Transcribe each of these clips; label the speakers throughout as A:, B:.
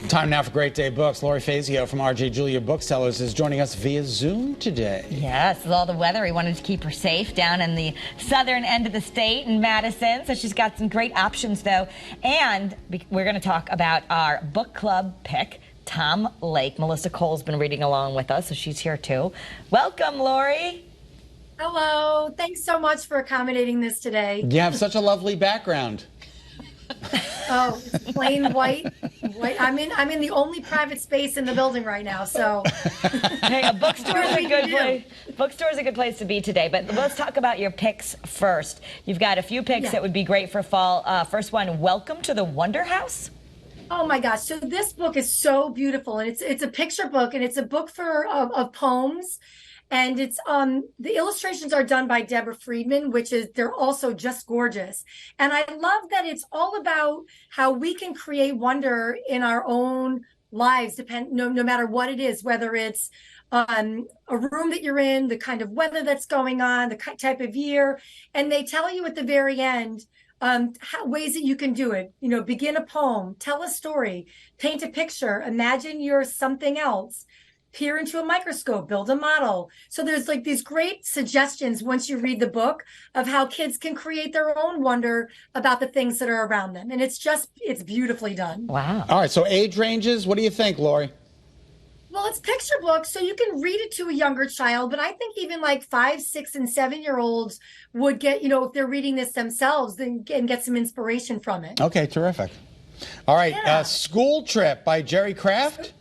A: Time now for Great Day Books. Lori Fazio from RJ Julia Booksellers is joining us via Zoom today.
B: Yes, with all the weather, we wanted to keep her safe down in the southern end of the state in Madison. So she's got some great options, though. And we're going to talk about our book club pick, Tom Lake. Melissa Cole's been reading along with us, so she's here too. Welcome, Lori.
C: Hello. Thanks so much for accommodating this today.
A: You have such a lovely background.
C: Oh, plain white. I'm in the only private space in the building right now, so.
B: Hey, a bookstore is a good place. Bookstore is a good place to be today. But let's talk about your picks first. You've got a few picks that would be great for fall. First one, Welcome to the Wonder House.
C: Oh my gosh! So this book is so beautiful, and it's a picture book, and it's a book of poems. And it's the illustrations are done by Deborah Friedman, they're also just gorgeous. And I love that it's all about how we can create wonder in our own lives, no matter what it is, whether it's a room that you're in, the kind of weather that's going on, the type of year. And they tell you at the very end ways that you can do it. You know, begin a poem, tell a story, paint a picture, imagine you're something else. Peer into a microscope, build a model. So there's like these great suggestions once you read the book of how kids can create their own wonder about the things that are around them. And it's beautifully done.
B: Wow.
A: All right, so age ranges, what do you think, Lori?
C: Well, it's picture books, so you can read it to a younger child, but I think even like 5, 6, and 7-year-olds would get, if they're reading this themselves, then get some inspiration from it.
A: Okay, terrific. All right, School Trip by Jerry Craft.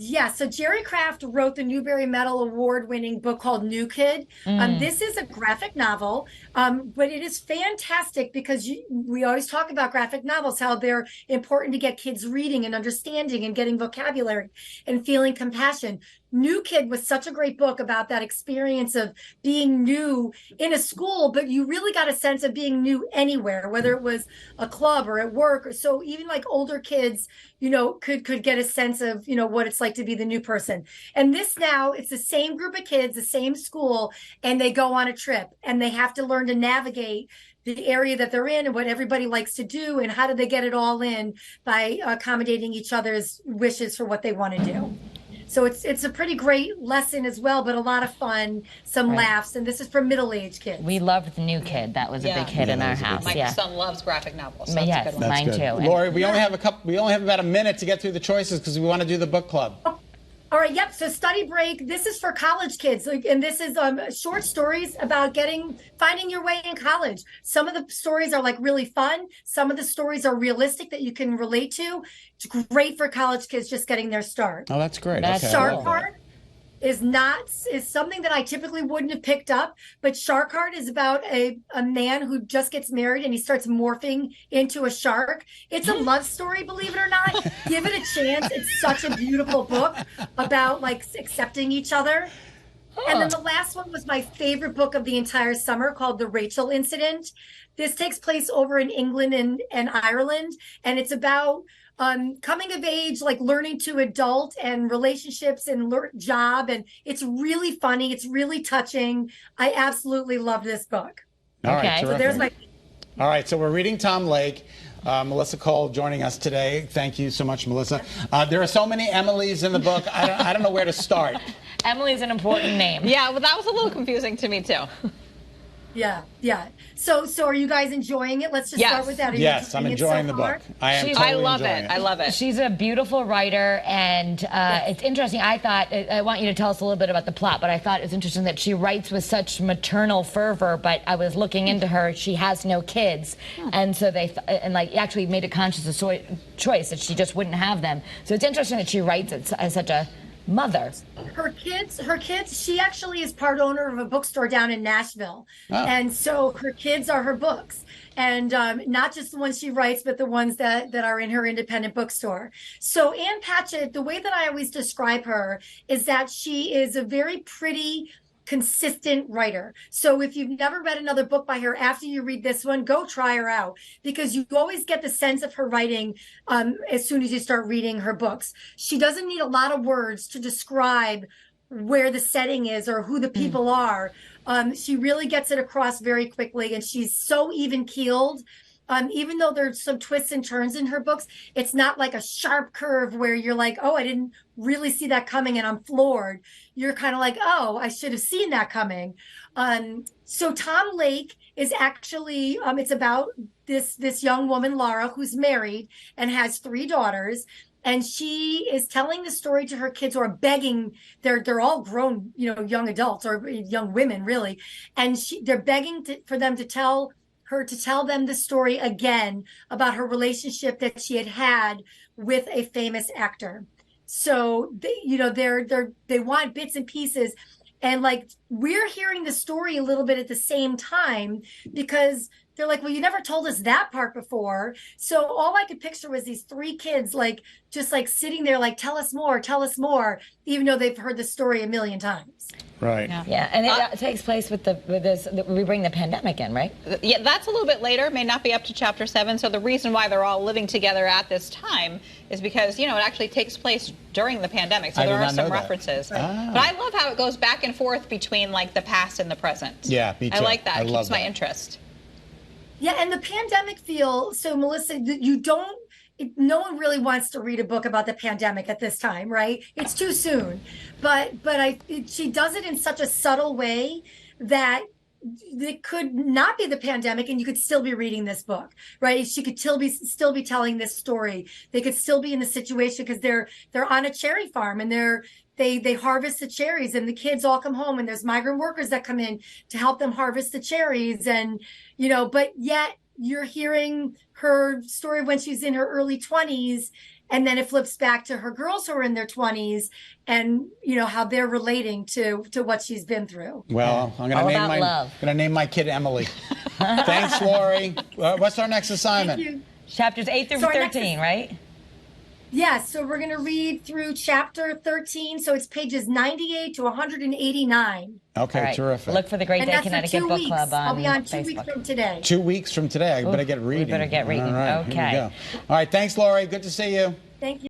C: Yeah, so Jerry Craft wrote the Newbery Medal award-winning book called New Kid. This is a graphic novel, but it is fantastic because we always talk about graphic novels, how they're important to get kids reading and understanding and getting vocabulary and feeling compassion. New Kid was such a great book about that experience of being new in a school, but you really got a sense of being new anywhere, whether it was a club or at work. Or so even like older kids, could get a sense of, what it's like to be the new person. And this now, it's the same group of kids, the same school, and they go on a trip and they have to learn to navigate the area that they're in and what everybody likes to do and how do they get it all in by accommodating each other's wishes for what they want to do. So it's a pretty great lesson as well, but a lot of fun, some laughs, and this is for middle-aged kids.
B: We loved The New Kid. That was a big hit in our house.
D: My son loves graphic novels. So that's
B: yes,
D: a good one.
B: mine too.
A: Lori, we only have about a minute to get through the choices because we want to do the book club.
C: All right, yep. So Study Break. This is for college kids, and this is short stories about finding your way in college. Some of the stories are like really fun. Some of the stories are realistic that you can relate to. It's great for college kids just getting their start.
A: Oh, that's great.
C: Shark Heart is something that I typically wouldn't have picked up, but Shark Heart is about a man who just gets married and he starts morphing into a shark. It's a love story, believe it or not. Give it a chance. It's such a beautiful book about like accepting each other. And then the last one was my favorite book of the entire summer, called The Rachel Incident. This takes place over in England and Ireland, and it's about coming of age, like learning to adult and relationships and job. And it's really funny. It's really touching. I absolutely love this book.
A: All right,
C: so there's my.
A: All right, so we're reading Tom Lake. Melissa Cole joining us today. Thank you so much, Melissa. There are so many Emilys in the book. I don't know where to start.
B: Emily's an important name.
D: Yeah, well, that was a little confusing to me, too.
C: Yeah. So are you guys enjoying it? Let's just start with that.
A: Yes, I'm enjoying the book.
D: I love it. I love it.
B: She's a beautiful writer, and it's interesting. I want you to tell us a little bit about the plot, but I thought it was interesting that she writes with such maternal fervor, but I was looking into her. She has no kids, and so actually made a conscious choice that she just wouldn't have them. So it's interesting that she writes as such a mother.
C: Her kids, she actually is part owner of a bookstore down in Nashville. And so her kids are her books. And not just the ones she writes, but the ones that are in her independent bookstore. So Ann Patchett, the way that I always describe her is that she is a very pretty, consistent writer. So if you've never read another book by her, after you read this one, go try her out, because you always get the sense of her writing as soon as you start reading her books. She doesn't need a lot of words to describe where the setting is or who the people are. She really gets it across very quickly, and she's so even-keeled Even though there's some twists and turns in her books, it's not like a sharp curve where you're like, oh, I didn't really see that coming and I'm floored. You're kind of like, oh, I should have seen that coming. So Tom Lake is actually, it's about this young woman, Laura, who's married and has 3 daughters. And she is telling the story to her kids, who are begging. They're all grown, young adults or young women, really. And they're begging for them to tell them the story again about her relationship that she had with a famous actor. So they want bits and pieces. And like, we're hearing the story a little bit at the same time, because they're like, well, you never told us that part before. So all I could picture was these 3 kids, like, just like sitting there, like, tell us more, even though they've heard the story a million times.
A: Right.
B: Yeah, and it takes place with we bring the pandemic in, right?
D: Yeah, that's a little bit later, may not be up to chapter 7. So the reason why they're all living together at this time is because, it actually takes place during the pandemic. So there are some references. Ah. But I love how it goes back and forth between, like, the past and the present.
A: Yeah, me too.
D: I like that.
A: It
D: keeps my interest.
C: Yeah, and the pandemic feel, so Melissa, no one really wants to read a book about the pandemic at this time, right? It's too soon. But she does it in such a subtle way that it could not be the pandemic and you could still be reading this book, right? She could still be telling this story. They could still be in the situation because they're on a cherry farm and they harvest the cherries, and the kids all come home, and there's migrant workers that come in to help them harvest the cherries. And, but yet you're hearing her story when she's in her early 20s. And then it flips back to her girls who are in their 20s and, how they're relating to what she's been through.
A: Well, I'm going to name my kid Emily. Thanks, Lori. What's our next assignment?
C: Thank you.
B: Chapters 8 through 13, right?
C: Yes, so we're going to read through chapter 13. So it's pages 98 to 189.
A: Okay,
B: right.
A: Terrific.
B: Look for the Great Day Connecticut Book Club on
C: I'll be on
B: Facebook.
C: 2 weeks from today.
A: 2 weeks from today. I better get reading.
B: We better get reading.
A: All right,
B: okay.
A: Here we go. All right, thanks, Lori. Good to see you.
C: Thank you.